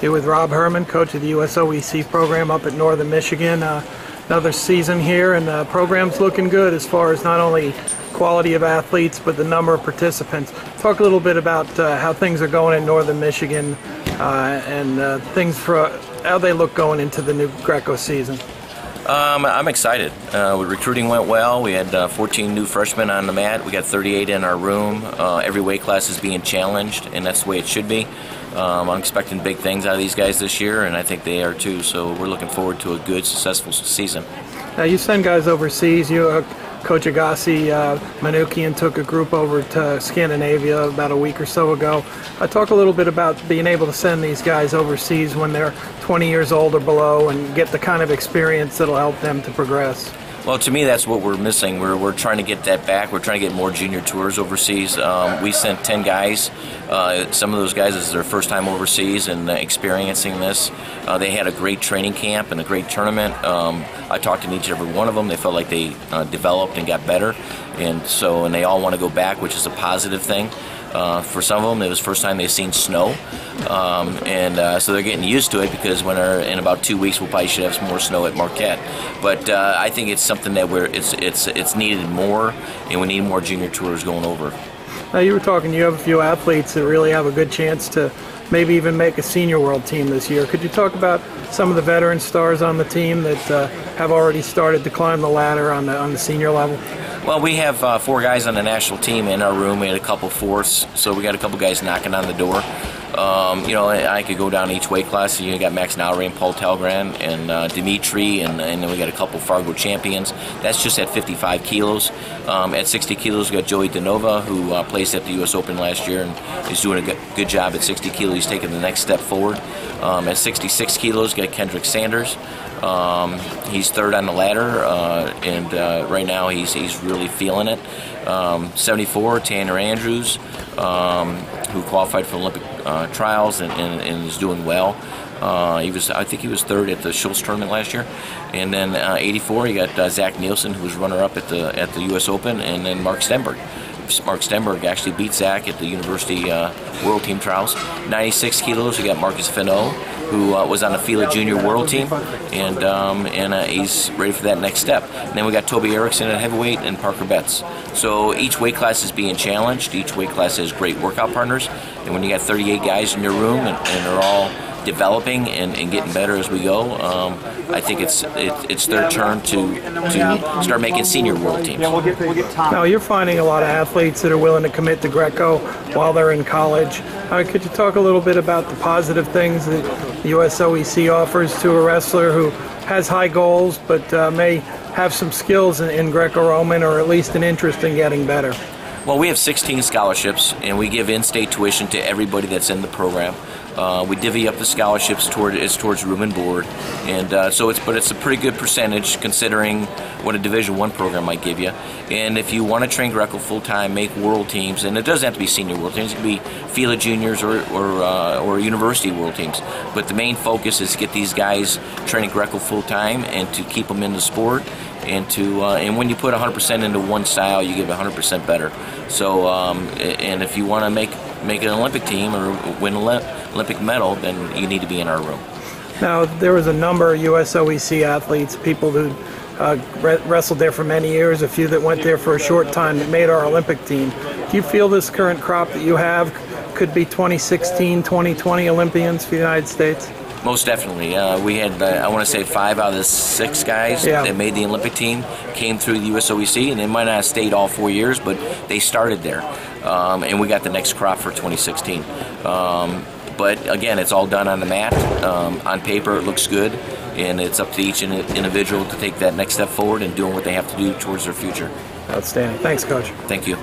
Here with Rob Hermann, coach of the USOEC program up at Northern Michigan. Another season here, and the program's looking good as far as not only quality of athletes but the number of participants. Talk a little bit about how things are going in Northern Michigan and things for how they look going into the new Greco season. I'm excited. Recruiting went well. We had 14 new freshmen on the mat. We got 38 in our room. Every weight class is being challenged, and that's the way it should be. I'm expecting big things out of these guys this year, and I think they are too. So we're looking forward to a good, successful season. Now you send guys overseas. You, Coach Agassi, Manukian took a group over to Scandinavia about a week or so ago. Talk a little bit about being able to send these guys overseas when they're 20 years old or below and get the kind of experience that'll help them to progress. Well, to me, that's what we're missing. We're trying to get that back. We're trying to get more junior tours overseas. We sent 10 guys. Some of those guys, this is their first time overseas and experiencing this. They had a great training camp and a great tournament. I talked to each and every one of them. They felt like they developed and got better. And they all want to go back, which is a positive thing. For some of them, it was the first time they've seen snow, so they're getting used to it, because in about 2 weeks we'll probably should have some more snow at Marquette. But I think it's something that it's needed more, and we need more junior tours going over. Now you were talking, you have a few athletes that really have a good chance to maybe even make a senior world team this year. Could you talk about some of the veteran stars on the team that have already started to climb the ladder on the senior level? Well, we have 4 guys on the national team in our room. We had a couple fourths, so we got a couple guys knocking on the door. I could go down each weight class. You got Max Nowry and Paul Telgren and Dimitri, and then we got a couple Fargo champions. That's just at 55 kilos. At 60 kilos, we got Joey DeNova, who placed at the U.S. Open last year and is doing a good job at 60 kilos. He's taking the next step forward. At 66 kilos, we got Kendrick Sanders. He's third on the ladder, and right now he's really feeling it. 74, Tanner Andrews, who qualified for Olympic trials and is doing well. I think he was third at the Schultz tournament last year. And then 84, you got Zach Nielsen, who was runner-up at the U.S. Open, and then Mark Stenberg. Mark Stenberg actually beat Zach at the University World Team Trials. 96 kilos, you got Marcus Finot, who was on the FILA Junior World Team, and he's ready for that next step. And then we got Toby Erickson at heavyweight and Parker Betts. So each weight class is being challenged. Each weight class has great workout partners. And when you got 38 guys in your room and they're all developing and getting better as we go, I think it's their turn to start making senior world teams. Now you're finding a lot of athletes that are willing to commit to Greco while they're in college. Could you talk a little bit about the positive things that the USOEC offers to a wrestler who has high goals but may have some skills in Greco-Roman, or at least an interest in getting better? Well, we have 16 scholarships, and we give in-state tuition to everybody that's in the program. We divvy up the scholarships towards room and board, and it's a pretty good percentage considering what a Division I program might give you. And if you want to train Greco full time, make world teams, and it doesn't have to be senior world teams; it can be FILA juniors or university world teams. But the main focus is to get these guys training Greco full time and to keep them in the sport. And when you put 100% into one style, you give 100% better. So, and if you want to make an Olympic team or win an Olympic medal, then you need to be in our room. Now, there was a number of USOEC athletes, people who wrestled there for many years, a few that went there for a short time that made our Olympic team. Do you feel this current crop that you have could be 2016, 2020 Olympians for the United States? Most definitely. We had, I want to say, 5 out of the 6 guys that made the Olympic team came through the USOEC, and they might not have stayed all 4 years, but they started there. And we got the next crop for 2016. But again, it's all done on the mat. On paper, it looks good, and it's up to each individual to take that next step forward and doing what they have to do towards their future. Outstanding. Thanks, Coach. Thank you.